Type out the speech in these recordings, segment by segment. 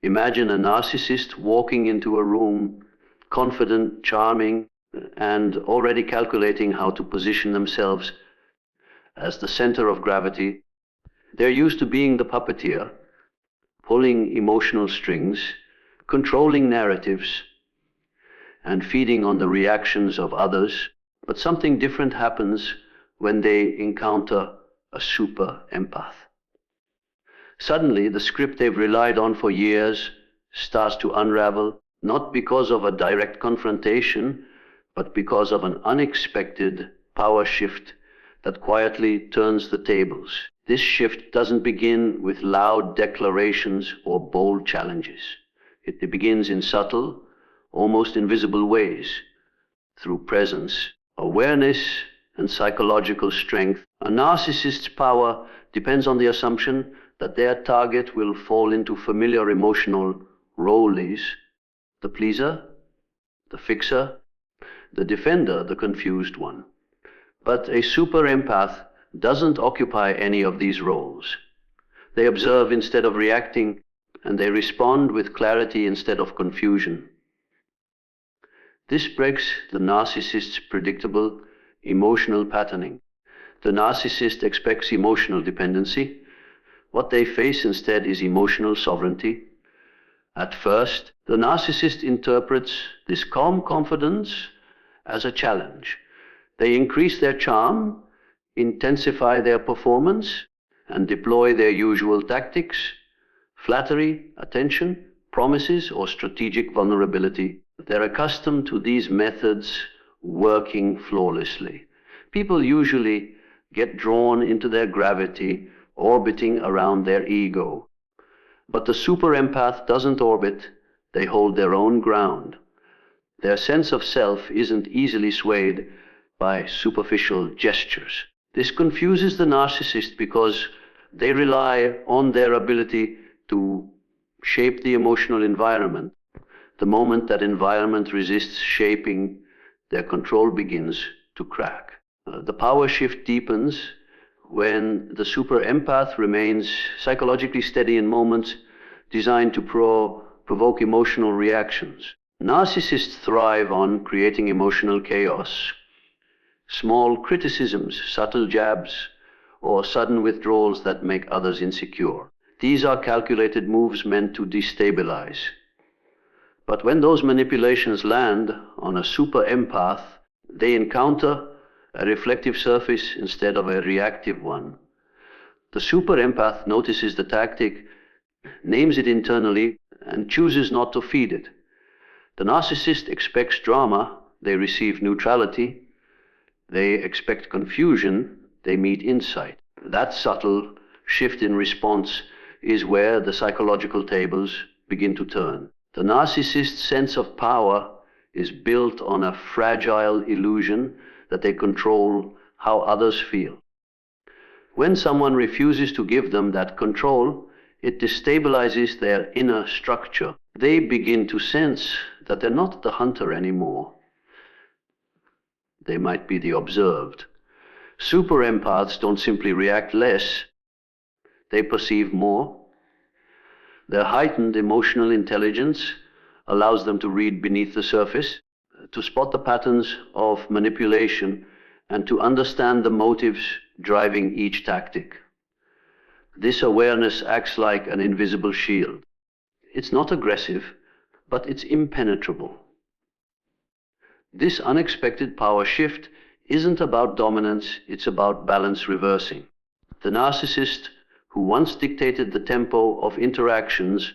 Imagine a narcissist walking into a room, confident, charming, and already calculating how to position themselves as the center of gravity. They're used to being the puppeteer, pulling emotional strings, controlling narratives, and feeding on the reactions of others. But something different happens when they encounter a super empath. Suddenly, the script they've relied on for years starts to unravel, not because of a direct confrontation, but because of an unexpected power shift that quietly turns the tables. This shift doesn't begin with loud declarations or bold challenges. It begins in subtle, almost invisible ways, through presence, awareness, and psychological strength. A narcissist's power depends on the assumption that their target will fall into familiar emotional roles: the pleaser, the fixer, the defender, the confused one. But a super empath doesn't occupy any of these roles. They observe instead of reacting, and they respond with clarity instead of confusion. This breaks the narcissist's predictable emotional patterning. The narcissist expects emotional dependency. What they face instead is emotional sovereignty. At first, the narcissist interprets this calm confidence as a challenge. They increase their charm, intensify their performance, and deploy their usual tactics: flattery, attention, promises, or strategic vulnerability. They're accustomed to these methods working flawlessly. People usually get drawn into their gravity, orbiting around their ego. But the super empath doesn't orbit, they hold their own ground. Their sense of self isn't easily swayed by superficial gestures. This confuses the narcissist because they rely on their ability to shape the emotional environment. The moment that environment resists shaping, their control begins to crack. The power shift deepens when the super empath remains psychologically steady in moments designed to provoke emotional reactions. Narcissists thrive on creating emotional chaos. Small criticisms, subtle jabs, or sudden withdrawals that make others insecure. These are calculated moves meant to destabilize. But when those manipulations land on a super empath, they encounter a reflective surface instead of a reactive one. The super empath notices the tactic, names it internally, and chooses not to feed it. The narcissist expects drama, they receive neutrality. They expect confusion, they meet insight. That subtle shift in response is where the psychological tables begin to turn. The narcissist's sense of power is built on a fragile illusion that they control how others feel. When someone refuses to give them that control, it destabilizes their inner structure. They begin to sense that they're not the hunter anymore. They might be the observed. Super empaths don't simply react less, they perceive more. Their heightened emotional intelligence allows them to read beneath the surface, to spot the patterns of manipulation, and to understand the motives driving each tactic. This awareness acts like an invisible shield. It's not aggressive, but it's impenetrable. This unexpected power shift isn't about dominance, it's about balance reversing. The narcissist, who once dictated the tempo of interactions,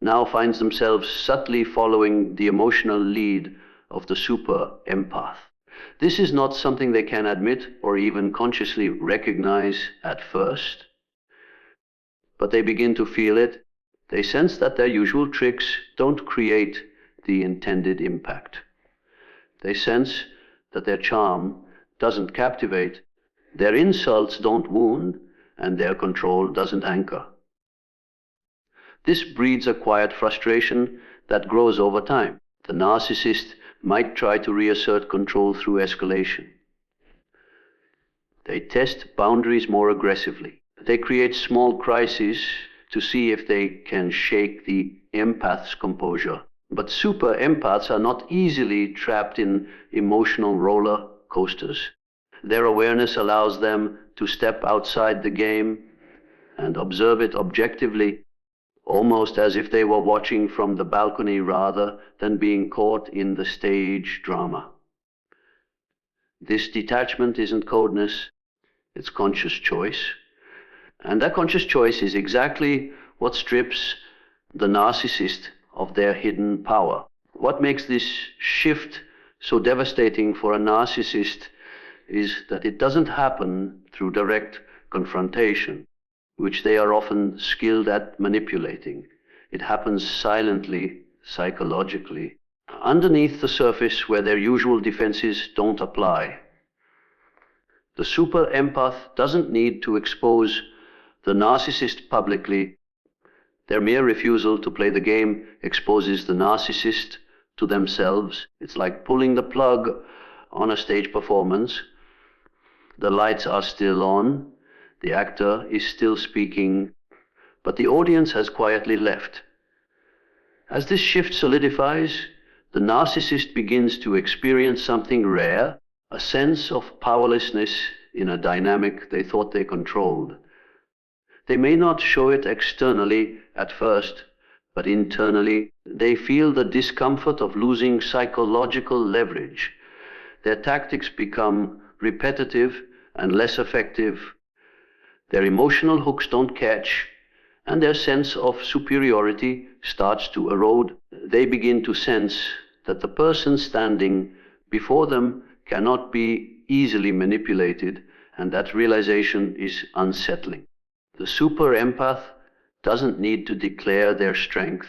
now finds themselves subtly following the emotional lead of the super empath. This is not something they can admit or even consciously recognize at first, but they begin to feel it. They sense that their usual tricks don't create the intended impact. They sense that their charm doesn't captivate, their insults don't wound, and their control doesn't anchor. This breeds a quiet frustration that grows over time. The narcissist might try to reassert control through escalation. They test boundaries more aggressively. They create small crises to see if they can shake the empath's composure. But super empaths are not easily trapped in emotional roller coasters. Their awareness allows them to step outside the game and observe it objectively, almost as if they were watching from the balcony rather than being caught in the stage drama. This detachment isn't coldness, it's conscious choice. And that conscious choice is exactly what strips the narcissist of their hidden power. What makes this shift so devastating for a narcissist is that it doesn't happen through direct confrontation, which they are often skilled at manipulating. It happens silently, psychologically, underneath the surface where their usual defenses don't apply. The super empath doesn't need to expose the narcissist publicly. Their mere refusal to play the game exposes the narcissist to themselves. It's like pulling the plug on a stage performance. The lights are still on, the actor is still speaking, but the audience has quietly left. As this shift solidifies, the narcissist begins to experience something rare, a sense of powerlessness in a dynamic they thought they controlled. They may not show it externally at first, but internally they feel the discomfort of losing psychological leverage. Their tactics become repetitive and less effective. Their emotional hooks don't catch, and their sense of superiority starts to erode. They begin to sense that the person standing before them cannot be easily manipulated, and that realization is unsettling. The super empath doesn't need to declare their strength.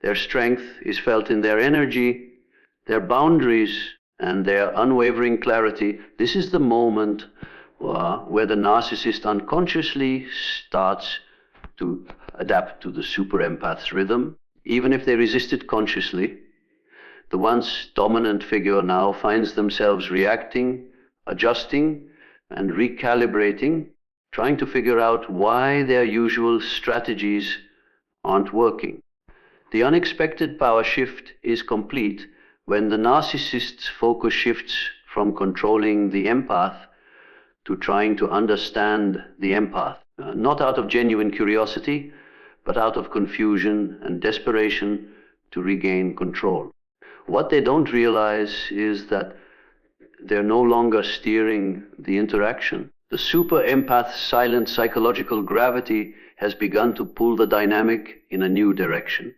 Their strength is felt in their energy, their boundaries, and their unwavering clarity. This is the moment where the narcissist unconsciously starts to adapt to the super empath's rhythm. Even if they resist it consciously, the once dominant figure now finds themselves reacting, adjusting, and recalibrating, trying to figure out why their usual strategies aren't working. The unexpected power shift is complete when the narcissist's focus shifts from controlling the empath to trying to understand the empath, not out of genuine curiosity, but out of confusion and desperation to regain control. What they don't realize is that they're no longer steering the interaction. The super empath's silent psychological gravity has begun to pull the dynamic in a new direction.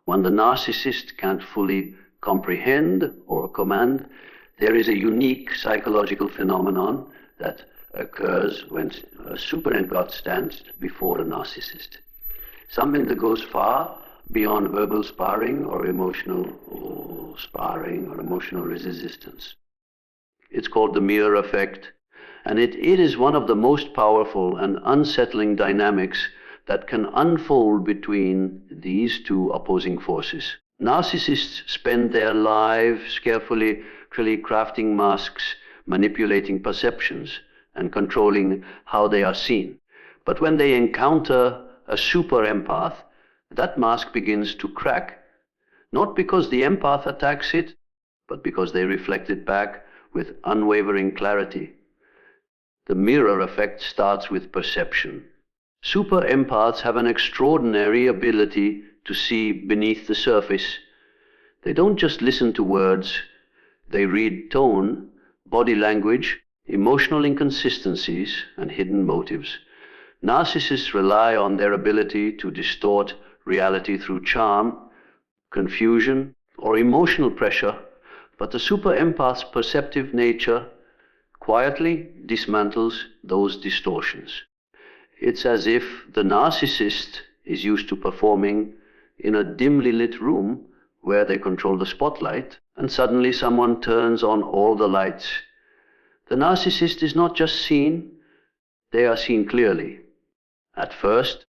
When the narcissist can't fully comprehend or command, there is a unique psychological phenomenon that occurs when a super empath stands before a narcissist. Something that goes far beyond verbal sparring or emotional resistance. It's called the mirror effect, and it is one of the most powerful and unsettling dynamics that can unfold between these two opposing forces. Narcissists spend their lives carefully crafting masks, manipulating perceptions, and controlling how they are seen. But when they encounter a super empath, that mask begins to crack, not because the empath attacks it, but because they reflect it back with unwavering clarity. The mirror effect starts with perception. Super empaths have an extraordinary ability to see beneath the surface. They don't just listen to words, they read tone, body language, emotional inconsistencies, and hidden motives. Narcissists rely on their ability to distort reality through charm, confusion, or emotional pressure, but the super empath's perceptive nature quietly dismantles those distortions. It's as if the narcissist is used to performing in a dimly lit room where they control the spotlight, and suddenly someone turns on all the lights. The narcissist is not just seen, they are seen clearly. At first,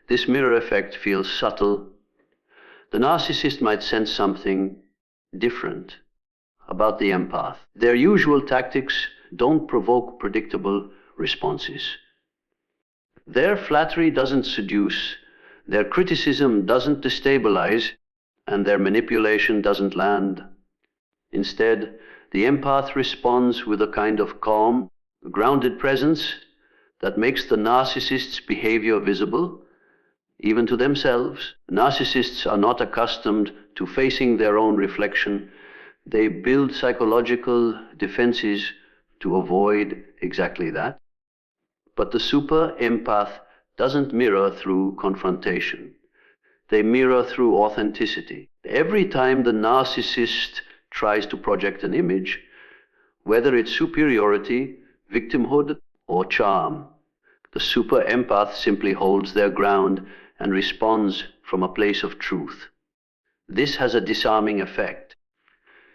this mirror effect feels subtle. The narcissist might sense something different about the empath. Their usual tactics don't provoke predictable responses. Their flattery doesn't seduce, their criticism doesn't destabilize, and their manipulation doesn't land. Instead, the empath responds with a kind of calm, grounded presence that makes the narcissist's behavior visible, even to themselves. Narcissists are not accustomed to facing their own reflection. They build psychological defenses to avoid exactly that. But the super empath doesn't mirror through confrontation. They mirror through authenticity. Every time the narcissist tries to project an image, whether it's superiority, victimhood, or charm, the super empath simply holds their ground and responds from a place of truth. This has a disarming effect.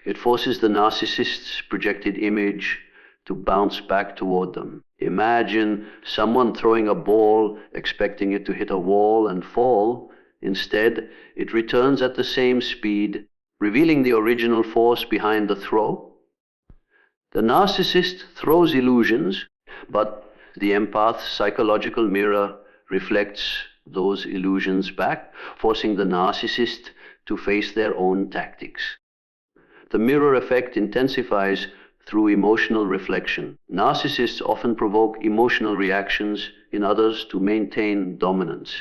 It forces the narcissist's projected image to bounce back toward them. Imagine someone throwing a ball, expecting it to hit a wall and fall. Instead, it returns at the same speed, revealing the original force behind the throw. The narcissist throws illusions, but the empath's psychological mirror reflects those illusions back, forcing the narcissist to face their own tactics. The mirror effect intensifies through emotional reflection. Narcissists often provoke emotional reactions in others to maintain dominance.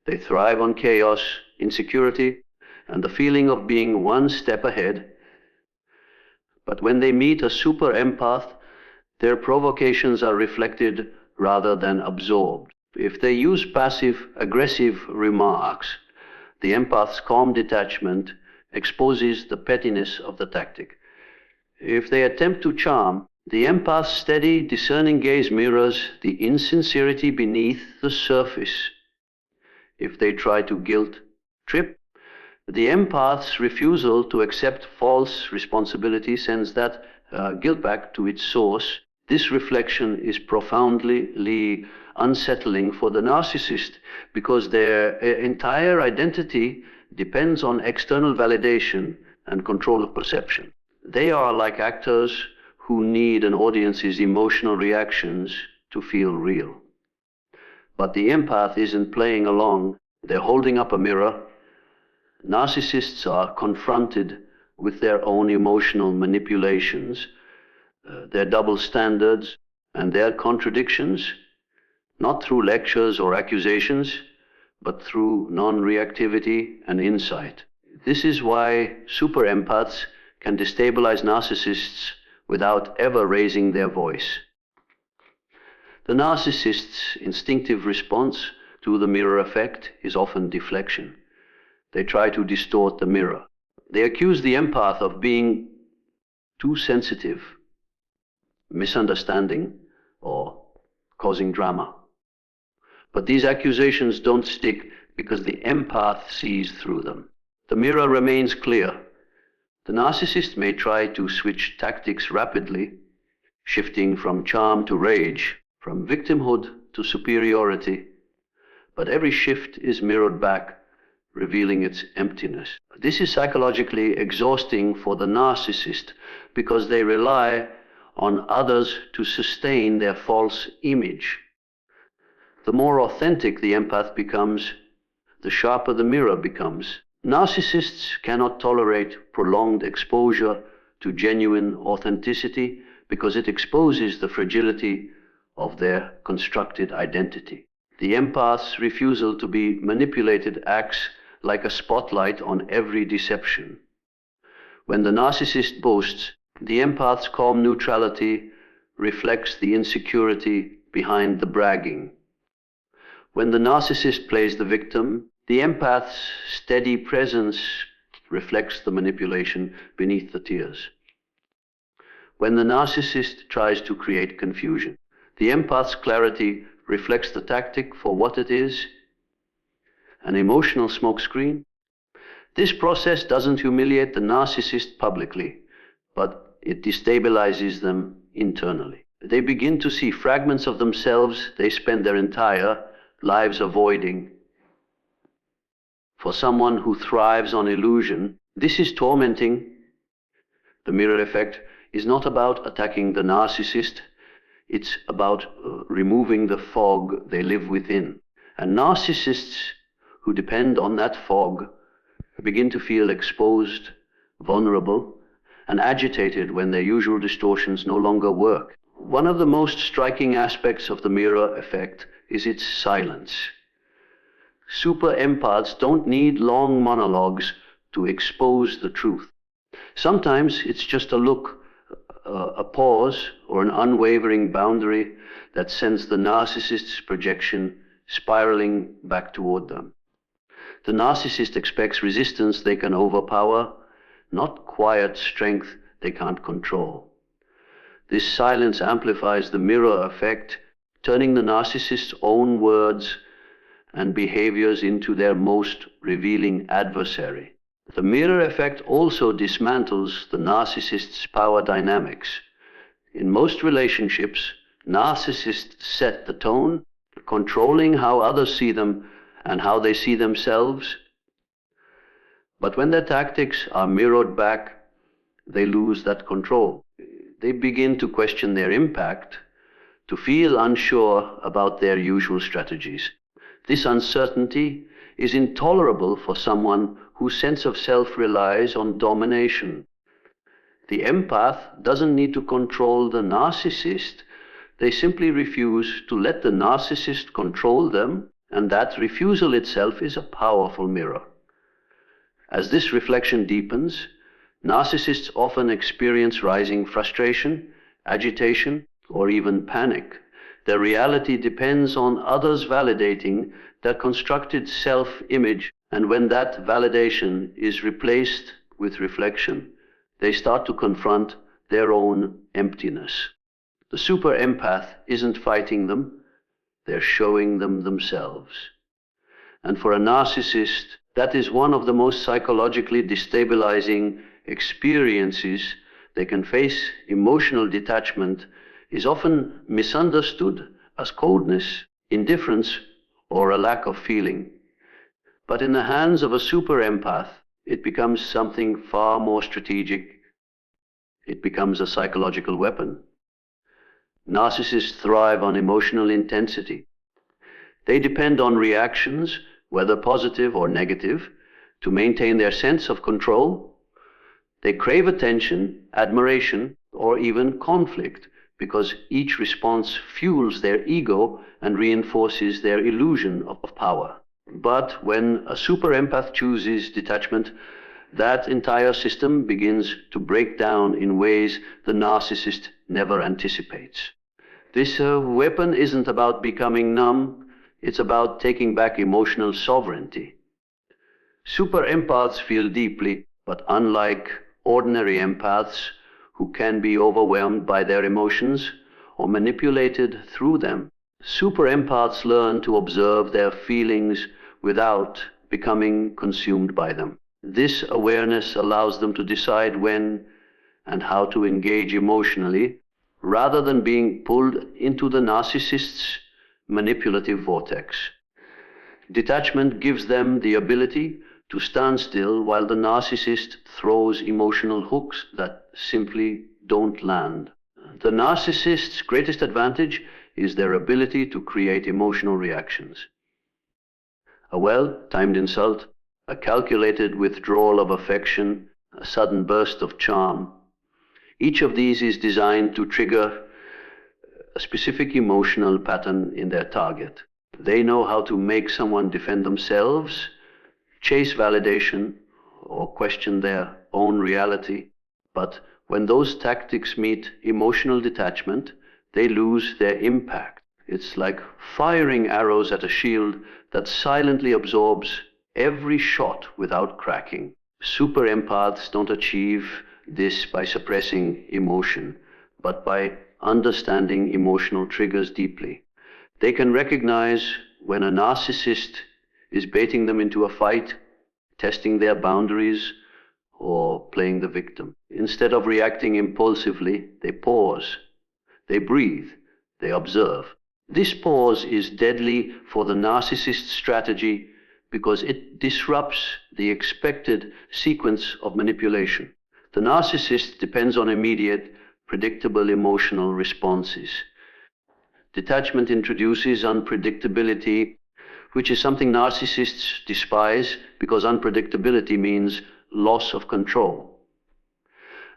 They thrive on chaos, insecurity, and the feeling of being one step ahead. But when they meet a super empath, their provocations are reflected rather than absorbed. If they use passive-aggressive remarks, the empath's calm detachment exposes the pettiness of the tactic. If they attempt to charm, the empath's steady, discerning gaze mirrors the insincerity beneath the surface. If they try to guilt-trip, the empath's refusal to accept false responsibility sends that guilt back to its source. This reflection is profoundly unsettling for the narcissist because their entire identity depends on external validation and control of perception. They are like actors who need an audience's emotional reactions to feel real. But the empath isn't playing along. They're holding up a mirror. Narcissists are confronted with their own emotional manipulations, their double standards, and their contradictions, not through lectures or accusations, but through non-reactivity and insight. This is why super empaths can destabilize narcissists without ever raising their voice. The narcissist's instinctive response to the mirror effect is often deflection. They try to distort the mirror. They accuse the empath of being too sensitive, misunderstanding, or causing drama. But these accusations don't stick because the empath sees through them. The mirror remains clear. The narcissist may try to switch tactics rapidly, shifting from charm to rage, from victimhood to superiority. But every shift is mirrored back, revealing its emptiness. This is psychologically exhausting for the narcissist because they rely on others to sustain their false image. The more authentic the empath becomes, the sharper the mirror becomes. Narcissists cannot tolerate prolonged exposure to genuine authenticity because it exposes the fragility of their constructed identity. The empath's refusal to be manipulated acts like a spotlight on every deception. When the narcissist boasts, the empath's calm neutrality reflects the insecurity behind the bragging. When the narcissist plays the victim, the empath's steady presence reflects the manipulation beneath the tears. When the narcissist tries to create confusion, the empath's clarity reflects the tactic for what it is, an emotional smokescreen. This process doesn't humiliate the narcissist publicly, but it destabilizes them internally. They begin to see fragments of themselves they spend their entire lives avoiding. For someone who thrives on illusion, this is tormenting. The mirror effect is not about attacking the narcissist. It's about removing the fog they live within. And narcissists who depend on that fog begin to feel exposed, vulnerable, and agitated when their usual distortions no longer work. One of the most striking aspects of the mirror effect is its silence. Super empaths don't need long monologues to expose the truth. Sometimes it's just a look, a pause, or an unwavering boundary that sends the narcissist's projection spiraling back toward them. The narcissist expects resistance they can overpower, not quiet strength they can't control. This silence amplifies the mirror effect, turning the narcissist's own words and behaviors into their most revealing adversary. The mirror effect also dismantles the narcissist's power dynamics. In most relationships, narcissists set the tone, controlling how others see them and how they see themselves. But when their tactics are mirrored back, they lose that control. They begin to question their impact, to feel unsure about their usual strategies. This uncertainty is intolerable for someone whose sense of self relies on domination. The empath doesn't need to control the narcissist. They simply refuse to let the narcissist control them, and that refusal itself is a powerful mirror. As this reflection deepens, narcissists often experience rising frustration, agitation, or even panic. Their reality depends on others validating their constructed self-image, and when that validation is replaced with reflection, they start to confront their own emptiness. The super empath isn't fighting them, they're showing them themselves. And for a narcissist, that is one of the most psychologically destabilizing experiences they can face. Emotional detachment is often misunderstood as coldness, indifference, or a lack of feeling. But in the hands of a super empath, it becomes something far more strategic. It becomes a psychological weapon. Narcissists thrive on emotional intensity. They depend on reactions, whether positive or negative, to maintain their sense of control. They crave attention, admiration, or even conflict, because each response fuels their ego and reinforces their illusion of power. But when a super empath chooses detachment, that entire system begins to break down in ways the narcissist never anticipates. This weapon isn't about becoming numb, it's about taking back emotional sovereignty. Super empaths feel deeply, but unlike ordinary empaths, who can be overwhelmed by their emotions or manipulated through them, super empaths learn to observe their feelings without becoming consumed by them. This awareness allows them to decide when and how to engage emotionally, rather than being pulled into the narcissist's manipulative vortex. Detachment gives them the ability to stand still while the narcissist throws emotional hooks that simply don't land. The narcissist's greatest advantage is their ability to create emotional reactions. A well-timed insult, a calculated withdrawal of affection, a sudden burst of charm. Each of these is designed to trigger a specific emotional pattern in their target. They know how to make someone defend themselves, chase validation, or question their own reality. But when those tactics meet emotional detachment, they lose their impact. It's like firing arrows at a shield that silently absorbs every shot without cracking. Super empaths don't achieve this by suppressing emotion, but by understanding emotional triggers deeply. They can recognize when a narcissist is baiting them into a fight, testing their boundaries, or playing the victim. Instead of reacting impulsively, they pause, they breathe, they observe. This pause is deadly for the narcissist's strategy because it disrupts the expected sequence of manipulation. The narcissist depends on immediate, predictable emotional responses. Detachment introduces unpredictability, which is something narcissists despise because unpredictability means loss of control.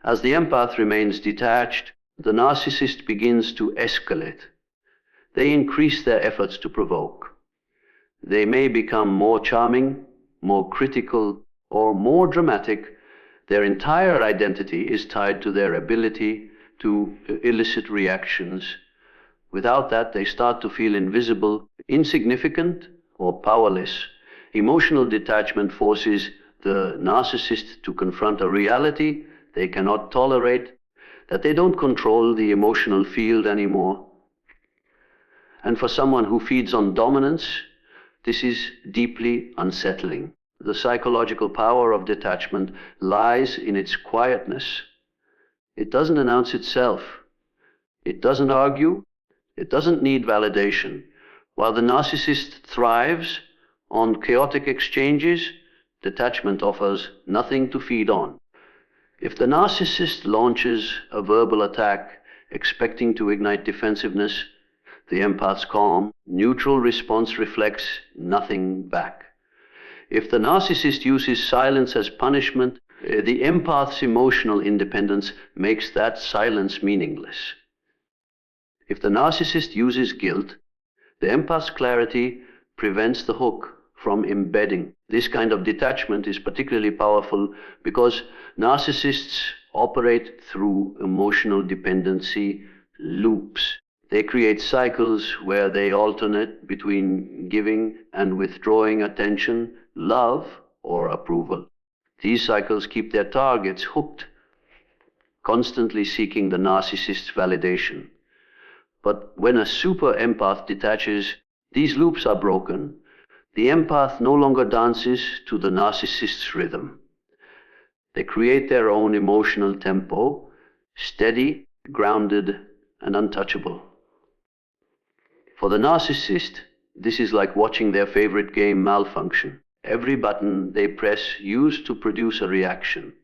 As the empath remains detached, the narcissist begins to escalate. They increase their efforts to provoke. They may become more charming, more critical, or more dramatic. Their entire identity is tied to their ability to elicit reactions. Without that, they start to feel invisible, insignificant, or powerless. Emotional detachment forces the narcissist to confront a reality they cannot tolerate, that they don't control the emotional field anymore. And for someone who feeds on dominance, this is deeply unsettling. The psychological power of detachment lies in its quietness. It doesn't announce itself. It doesn't argue. It doesn't need validation. While the narcissist thrives on chaotic exchanges, detachment offers nothing to feed on. If the narcissist launches a verbal attack expecting to ignite defensiveness, the empath's calm, neutral response reflects nothing back. If the narcissist uses silence as punishment, the empath's emotional independence makes that silence meaningless. If the narcissist uses guilt, the empath's clarity prevents the hook from embedding. This kind of detachment is particularly powerful because narcissists operate through emotional dependency loops. They create cycles where they alternate between giving and withdrawing attention, love or approval. These cycles keep their targets hooked, constantly seeking the narcissist's validation. But when a super empath detaches, these loops are broken. The empath no longer dances to the narcissist's rhythm. They create their own emotional tempo, steady, grounded, and untouchable. For the narcissist, this is like watching their favorite game malfunction. Every button they press used to produce a reaction.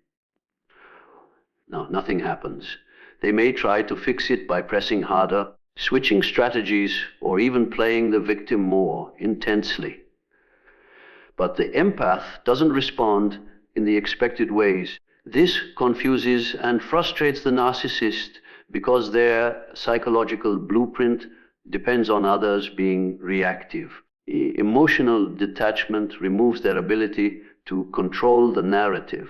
Now, nothing happens. They may try to fix it by pressing harder, switching strategies, or even playing the victim more intensely. But the empath doesn't respond in the expected ways. This confuses and frustrates the narcissist because their psychological blueprint depends on others being reactive. Emotional detachment removes their ability to control the narrative.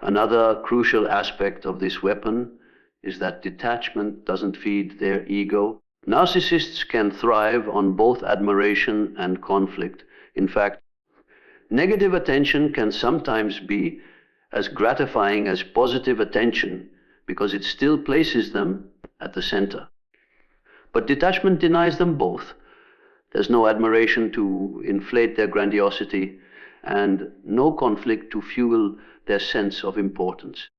Another crucial aspect of this weapon is that detachment doesn't feed their ego. Narcissists can thrive on both admiration and conflict. In fact, negative attention can sometimes be as gratifying as positive attention because it still places them at the center. But detachment denies them both. There's no admiration to inflate their grandiosity and no conflict to fuel their sense of importance.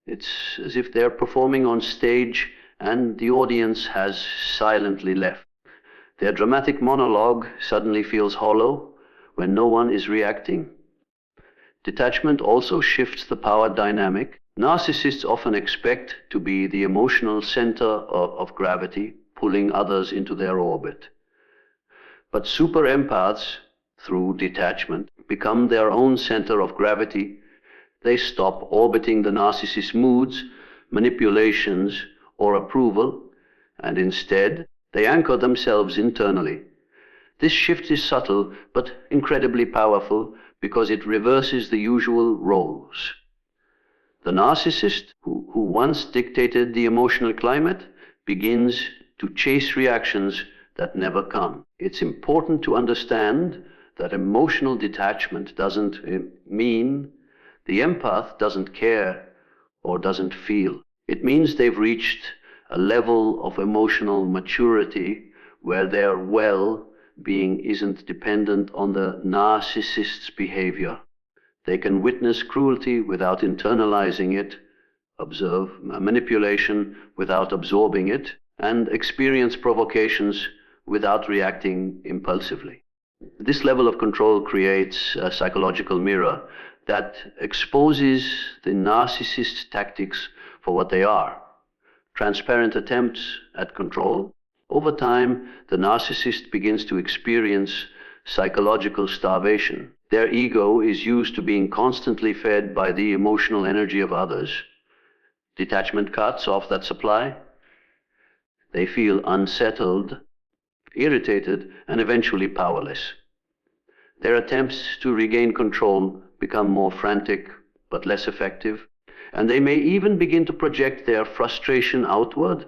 It's as if they're performing on stage and the audience has silently left. Their dramatic monologue suddenly feels hollow when no one is reacting. Detachment also shifts the power dynamic. Narcissists often expect to be the emotional center of gravity, pulling others into their orbit. But super empaths, through detachment, become their own center of gravity. They stop orbiting the narcissist's moods, manipulations, or approval, and instead, they anchor themselves internally. This shift is subtle, but incredibly powerful because it reverses the usual roles. The narcissist, who once dictated the emotional climate, begins to chase reactions that never come. It's important to understand that emotional detachment doesn't mean the empath doesn't care or doesn't feel. It means they've reached a level of emotional maturity where their well-being isn't dependent on the narcissist's behavior. They can witness cruelty without internalizing it, observe manipulation without absorbing it, and experience provocations without reacting impulsively. This level of control creates a psychological mirror that exposes the narcissist's tactics for what they are: transparent attempts at control, Over time, the narcissist begins to experience psychological starvation. Their ego is used to being constantly fed by the emotional energy of others. Detachment cuts off that supply. They feel unsettled, irritated, and eventually powerless. Their attempts to regain control become more frantic but less effective, and they may even begin to project their frustration outward,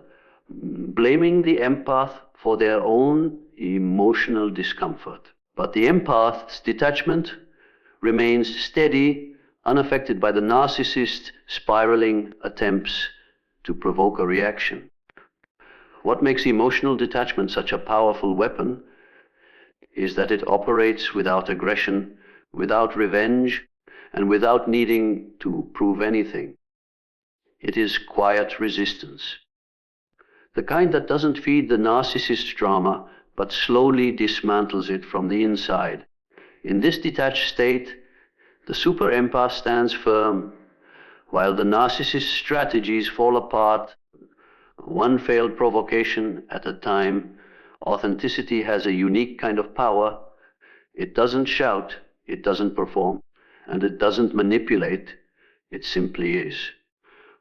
blaming the empath for their own emotional discomfort. But the empath's detachment remains steady, unaffected by the narcissist's spiraling attempts to provoke a reaction. What makes emotional detachment such a powerful weapon is that it operates without aggression, without revenge, and without needing to prove anything. It is quiet resistance. The kind that doesn't feed the narcissist's drama, but slowly dismantles it from the inside. In this detached state, the super empath stands firm, while the narcissist's strategies fall apart, one failed provocation at a time. Authenticity has a unique kind of power. It doesn't shout, it doesn't perform, and it doesn't manipulate, it simply is.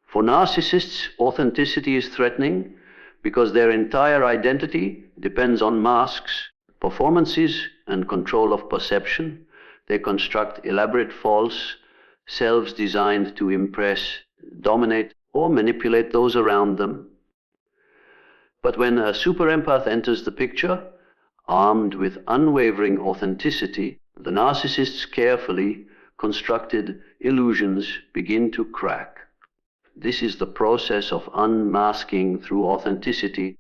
For narcissists, authenticity is threatening because their entire identity depends on masks, performances, and control of perception. They construct elaborate false selves designed to impress, dominate, or manipulate those around them. But when a super empath enters the picture, armed with unwavering authenticity, the narcissist's carefully constructed illusions begin to crack. This is the process of unmasking through authenticity,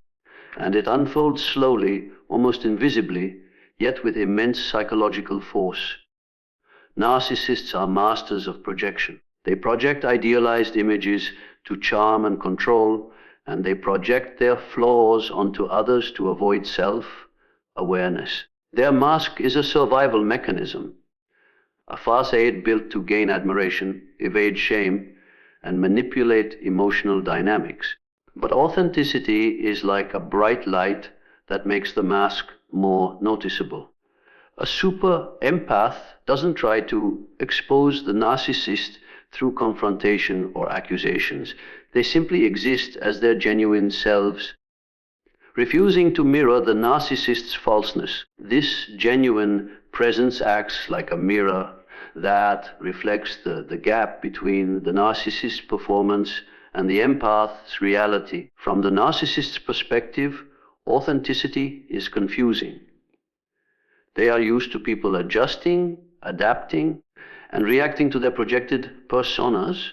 and it unfolds slowly, almost invisibly, yet with immense psychological force. Narcissists are masters of projection. They project idealized images to charm and control, and they project their flaws onto others to avoid self-awareness. Their mask is a survival mechanism, a facade built to gain admiration, evade shame, and manipulate emotional dynamics. But authenticity is like a bright light that makes the mask more noticeable. A super empath doesn't try to expose the narcissist through confrontation or accusations. They simply exist as their genuine selves, refusing to mirror the narcissist's falseness. This genuine presence acts like a mirror that reflects the gap between the narcissist's performance and the empath's reality. From the narcissist's perspective, authenticity is confusing. They are used to people adjusting, adapting, and reacting to their projected personas.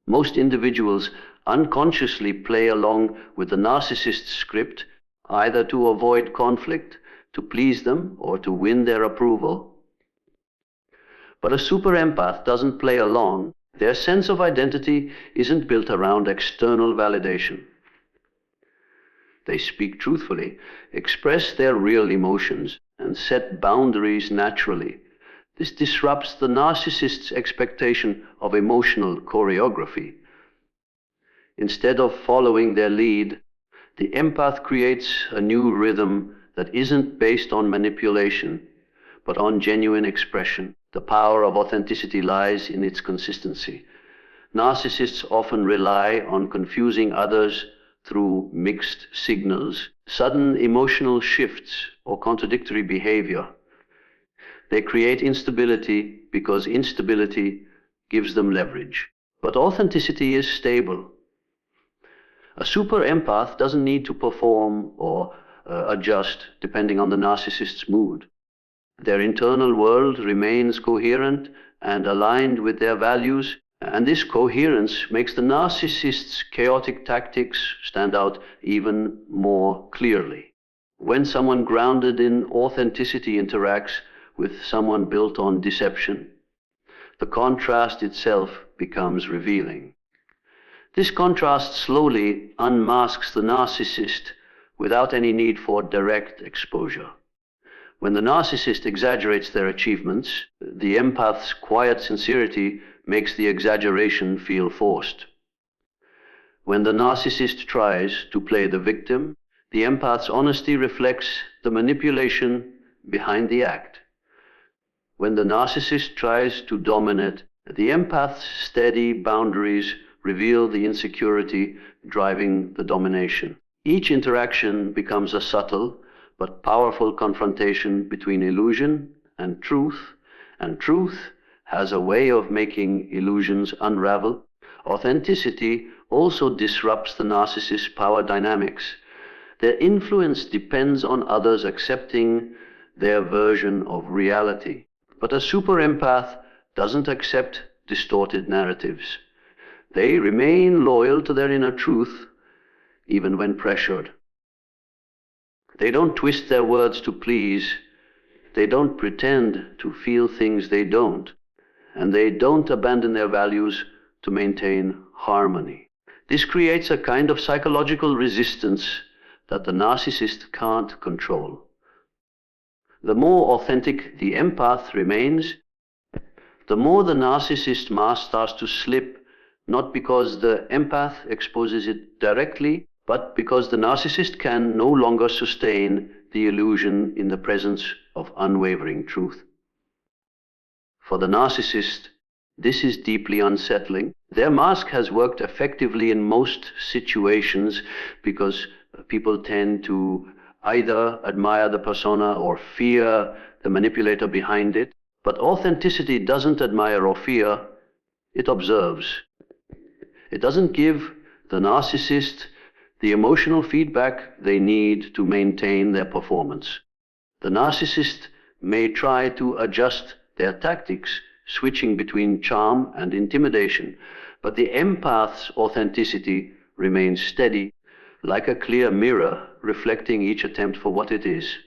Most individuals unconsciously play along with the narcissist's script, either to avoid conflict, to please them, or to win their approval. But a super empath doesn't play along. Their sense of identity isn't built around external validation. They speak truthfully, express their real emotions, and set boundaries naturally. This disrupts the narcissist's expectation of emotional choreography. Instead of following their lead, the empath creates a new rhythm that isn't based on manipulation, but on genuine expression. The power of authenticity lies in its consistency. Narcissists often rely on confusing others through mixed signals, sudden emotional shifts, or contradictory behavior. They create instability because instability gives them leverage. But authenticity is stable. A super empath doesn't need to perform or adjust depending on the narcissist's mood. Their internal world remains coherent and aligned with their values, and this coherence makes the narcissist's chaotic tactics stand out even more clearly. When someone grounded in authenticity interacts with someone built on deception, the contrast itself becomes revealing. This contrast slowly unmasks the narcissist without any need for direct exposure. When the narcissist exaggerates their achievements, the empath's quiet sincerity makes the exaggeration feel forced. When the narcissist tries to play the victim, The empath's honesty reflects the manipulation behind the act. When the narcissist tries to dominate, the empath's steady boundaries reveal the insecurity driving the domination. Each interaction becomes a subtle but powerful confrontation between illusion and truth has a way of making illusions unravel. Authenticity also disrupts the narcissist's power dynamics. Their influence depends on others accepting their version of reality. But a super empath doesn't accept distorted narratives. They remain loyal to their inner truth, even when pressured. They don't twist their words to please. They don't pretend to feel things they don't. And they don't abandon their values to maintain harmony. This creates a kind of psychological resistance that the narcissist can't control. The more authentic the empath remains, the more the narcissist mask starts to slip, not because the empath exposes it directly, but because the narcissist can no longer sustain the illusion in the presence of unwavering truth. For the narcissist, this is deeply unsettling. Their mask has worked effectively in most situations because people tend to either admire the persona or fear the manipulator behind it. But authenticity doesn't admire or fear, it observes. It doesn't give the narcissist the emotional feedback they need to maintain their performance. The narcissist may try to adjust their tactics, switching between charm and intimidation, but the empath's authenticity remains steady, like a clear mirror reflecting each attempt for what it is.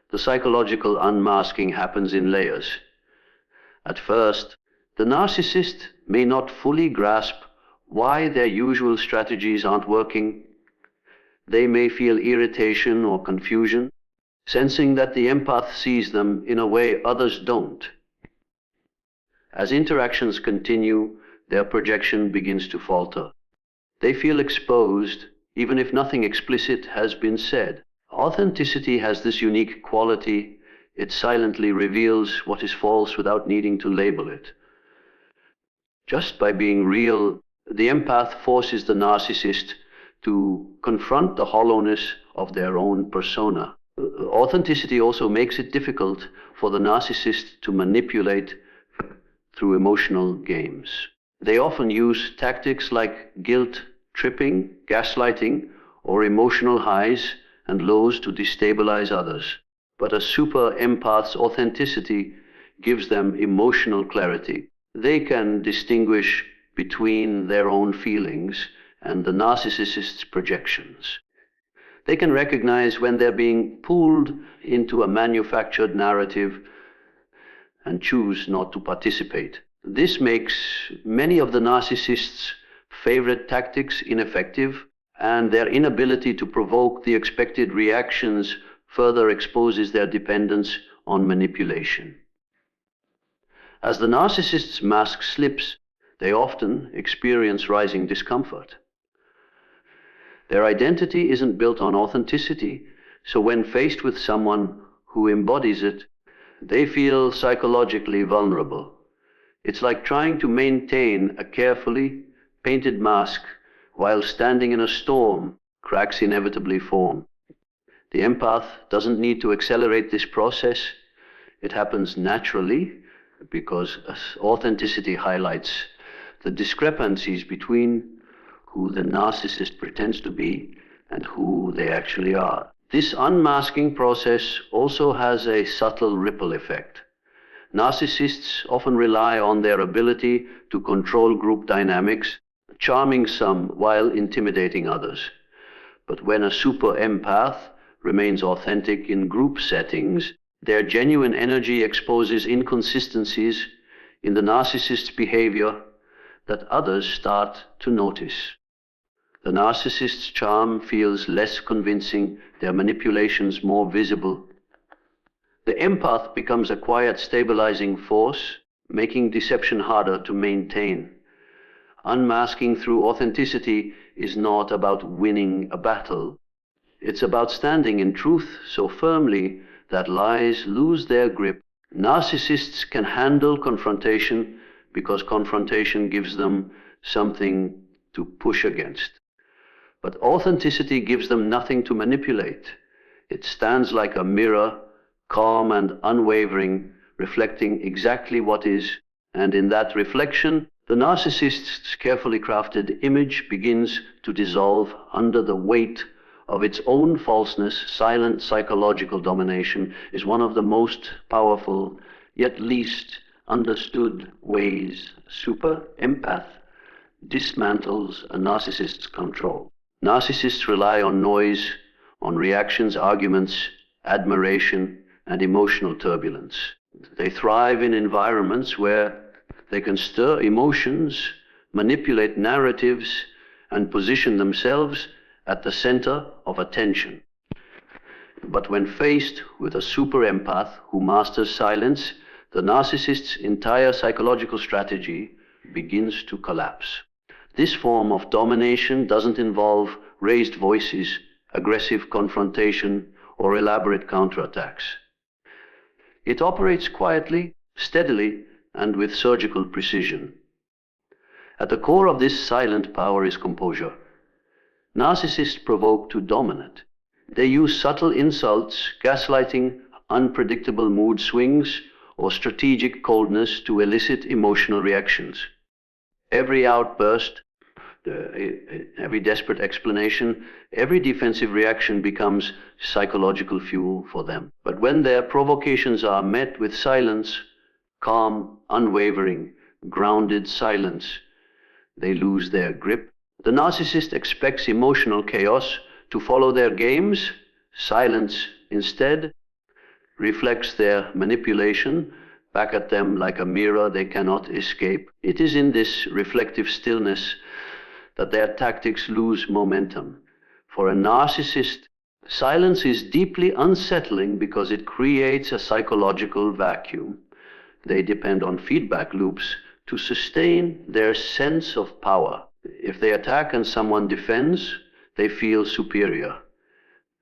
The psychological unmasking happens in layers. At first, the narcissist may not fully grasp why their usual strategies aren't working. They may feel irritation or confusion, sensing that the empath sees them in a way others don't. As interactions continue, their projection begins to falter. They feel exposed, even if nothing explicit has been said. Authenticity has this unique quality. It silently reveals what is false without needing to label it. Just by being real, the empath forces the narcissist to confront the hollowness of their own persona. Authenticity also makes it difficult for the narcissist to manipulate through emotional games. They often use tactics like guilt tripping, gaslighting, or emotional highs and lows to destabilize others. But a super empath's authenticity gives them emotional clarity. They can distinguish between their own feelings and the narcissist's projections. They can recognize when they're being pulled into a manufactured narrative and choose not to participate. This makes many of the narcissist's favorite tactics ineffective, and their inability to provoke the expected reactions further exposes their dependence on manipulation. As the narcissist's mask slips, they often experience rising discomfort. Their identity isn't built on authenticity, so when faced with someone who embodies it, they feel psychologically vulnerable. It's like trying to maintain a carefully painted mask while standing in a storm. Cracks inevitably form. The empath doesn't need to accelerate this process. It happens naturally because authenticity highlights the discrepancies between who the narcissist pretends to be and who they actually are. This unmasking process also has a subtle ripple effect. Narcissists often rely on their ability to control group dynamics, charming some while intimidating others. But when a super empath remains authentic in group settings, their genuine energy exposes inconsistencies in the narcissist's behavior that others start to notice. The narcissist's charm feels less convincing, their manipulations more visible. The empath becomes a quiet, stabilizing force, making deception harder to maintain. Unmasking through authenticity is not about winning a battle. It's about standing in truth so firmly that lies lose their grip. Narcissists can handle confrontation because confrontation gives them something to push against. But authenticity gives them nothing to manipulate. It stands like a mirror, calm and unwavering, reflecting exactly what is. And in that reflection, the narcissist's carefully crafted image begins to dissolve under the weight of its own falseness. Silent psychological domination is one of the most powerful, yet least understood ways super empath dismantles a narcissist's control. Narcissists rely on noise, on reactions, arguments, admiration, and emotional turbulence. They thrive in environments where they can stir emotions, manipulate narratives, and position themselves at the center of attention. But when faced with a super empath who masters silence, the narcissist's entire psychological strategy begins to collapse. This form of domination doesn't involve raised voices, aggressive confrontation, or elaborate counterattacks. It operates quietly, steadily, and with surgical precision. At the core of this silent power is composure. Narcissists provoke to dominate. They use subtle insults, gaslighting, unpredictable mood swings, or strategic coldness to elicit emotional reactions. Every outburst, every desperate explanation, every defensive reaction becomes psychological fuel for them. But when their provocations are met with silence, calm, unwavering, grounded silence, they lose their grip. The narcissist expects emotional chaos to follow their games. Silence, instead, reflects their manipulation back at them like a mirror they cannot escape. It is in this reflective stillness that their tactics lose momentum. For a narcissist, silence is deeply unsettling because it creates a psychological vacuum. They depend on feedback loops to sustain their sense of power. If they attack and someone defends, they feel superior.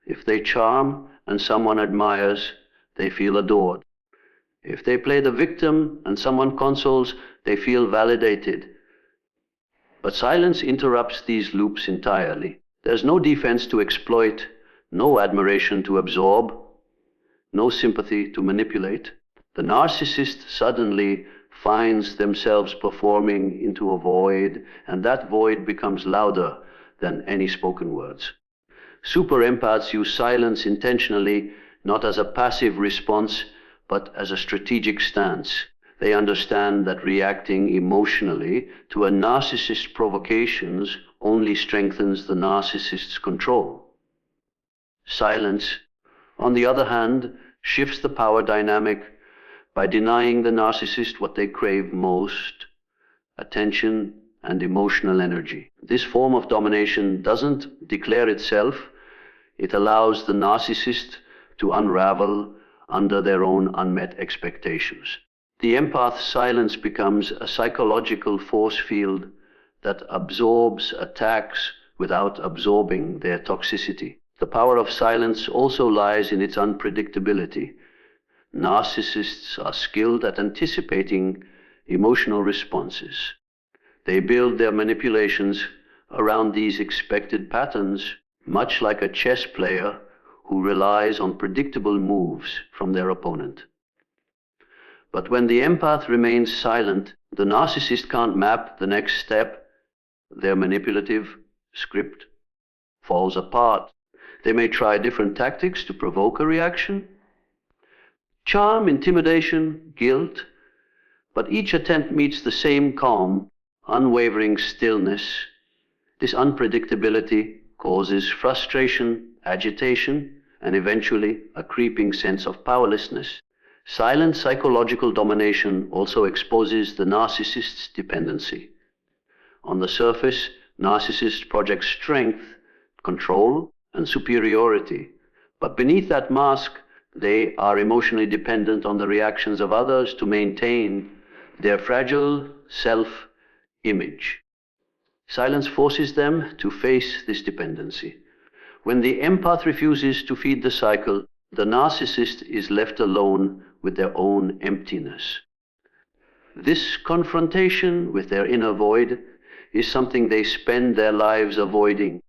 If they charm and someone admires, they feel adored. If they play the victim and someone consoles, they feel validated. But silence interrupts these loops entirely. There's no defense to exploit, no admiration to absorb, no sympathy to manipulate. The narcissist suddenly finds themselves performing into a void, and that void becomes louder than any spoken words. Super empaths use silence intentionally, not as a passive response, but as a strategic stance. They understand that reacting emotionally to a narcissist's provocations only strengthens the narcissist's control. Silence, on the other hand, shifts the power dynamic by denying the narcissist what they crave most: attention and emotional energy. This form of domination doesn't declare itself. It allows the narcissist to unravel under their own unmet expectations. The empath's silence becomes a psychological force field that absorbs attacks without absorbing their toxicity. The power of silence also lies in its unpredictability. Narcissists are skilled at anticipating emotional responses. They build their manipulations around these expected patterns, much like a chess player who relies on predictable moves from their opponent. But when the empath remains silent, the narcissist can't map the next step. Their manipulative script falls apart. They may try different tactics to provoke a reaction: charm, intimidation, guilt, but each attempt meets the same calm, unwavering stillness. This unpredictability causes frustration, agitation, and eventually a creeping sense of powerlessness. Silent psychological domination also exposes the narcissist's dependency. On the surface, narcissists project strength, control, and superiority, but beneath that mask, they are emotionally dependent on the reactions of others to maintain their fragile self-image. Silence forces them to face this dependency. When the empath refuses to feed the cycle, the narcissist is left alone with their own emptiness. This confrontation with their inner void is something they spend their lives avoiding.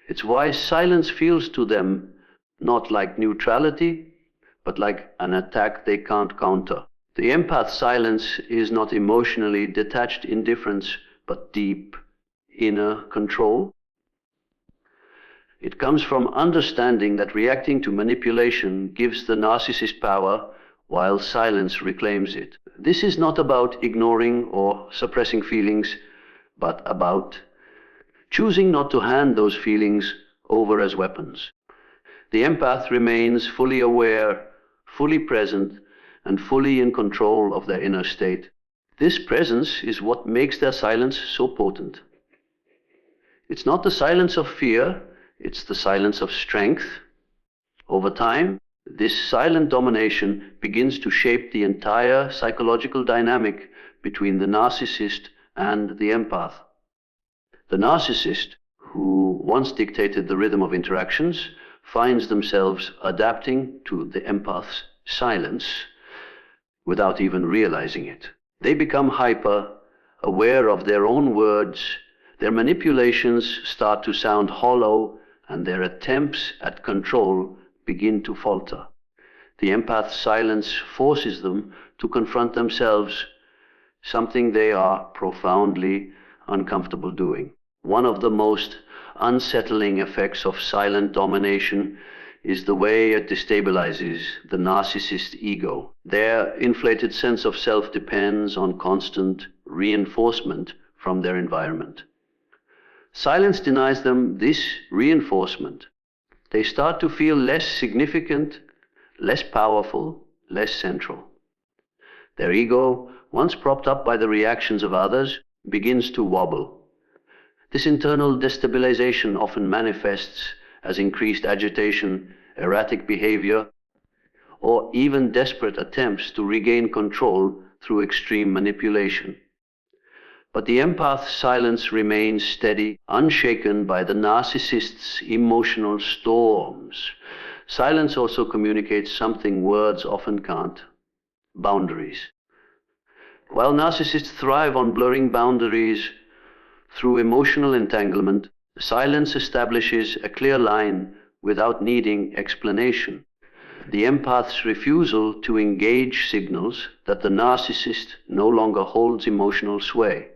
It's why silence feels to them not like neutrality, but like an attack they can't counter. The empath's silence is not emotionally detached indifference, but deep inner control. It comes from understanding that reacting to manipulation gives the narcissist power, while silence reclaims it. This is not about ignoring or suppressing feelings, but about choosing not to hand those feelings over as weapons. The empath remains fully aware, fully present, and fully in control of their inner state. This presence is what makes their silence so potent. It's not the silence of fear, it's the silence of strength. Over time, this silent domination begins to shape the entire psychological dynamic between the narcissist and the empath. The narcissist, who once dictated the rhythm of interactions, finds themselves adapting to the empath's silence without even realizing it. They become hyper, aware of their own words, their manipulations start to sound hollow, and their attempts at control begin to falter. The empath's silence forces them to confront themselves, something they are profoundly uncomfortable doing. One of the most unsettling effects of silent domination is the way it destabilizes the narcissist ego. Their inflated sense of self depends on constant reinforcement from their environment. Silence denies them this reinforcement. They start to feel less significant, less powerful, less central. Their ego, once propped up by the reactions of others, begins to wobble. This internal destabilization often manifests as increased agitation, erratic behavior, or even desperate attempts to regain control through extreme manipulation. But the empath's silence remains steady, unshaken by the narcissist's emotional storms. Silence also communicates something words often can't: boundaries. While narcissists thrive on blurring boundaries through emotional entanglement, silence establishes a clear line without needing explanation. The empath's refusal to engage signals that the narcissist no longer holds emotional sway.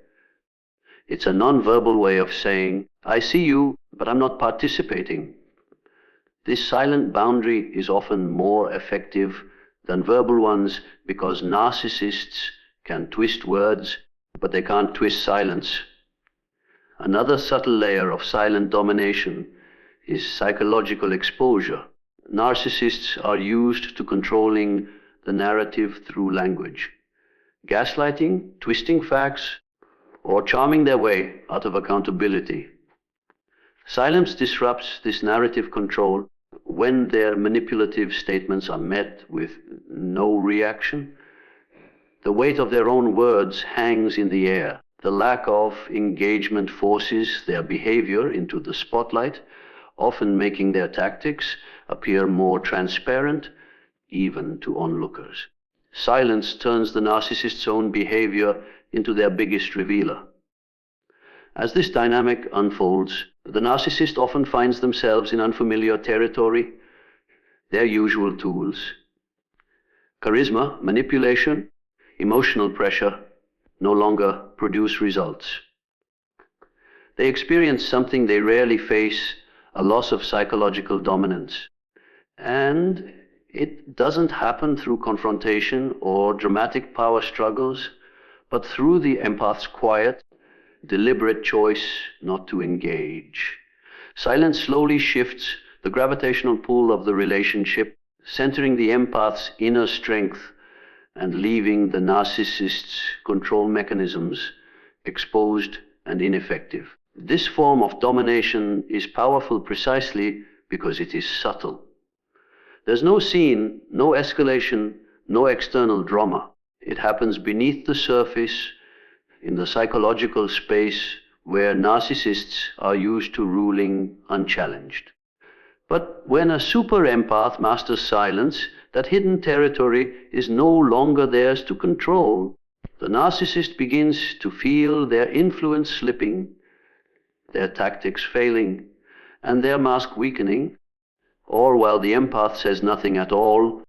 It's a non-verbal way of saying, I see you, but I'm not participating. This silent boundary is often more effective than verbal ones because narcissists can twist words, but they can't twist silence. Another subtle layer of silent domination is psychological exposure. Narcissists are used to controlling the narrative through language, gaslighting, twisting facts, or charming their way out of accountability. Silence disrupts this narrative control when their manipulative statements are met with no reaction. The weight of their own words hangs in the air. The lack of engagement forces their behavior into the spotlight, often making their tactics appear more transparent, even to onlookers. Silence turns the narcissist's own behavior into their biggest revealer. As this dynamic unfolds, the narcissist often finds themselves in unfamiliar territory. Their usual tools: charisma, manipulation, emotional pressure, no longer produce results. They experience something they rarely face, a loss of psychological dominance. And it doesn't happen through confrontation or dramatic power struggles, but through the empath's quiet, deliberate choice not to engage. Silence slowly shifts the gravitational pull of the relationship, centering the empath's inner strength and leaving the narcissist's control mechanisms exposed and ineffective. This form of domination is powerful precisely because it is subtle. There's no scene, no escalation, no external drama. It happens beneath the surface, in the psychological space where narcissists are used to ruling unchallenged. But when a super empath masters silence, that hidden territory is no longer theirs to control. The narcissist begins to feel their influence slipping, their tactics failing, and their mask weakening, or while the empath says nothing at all,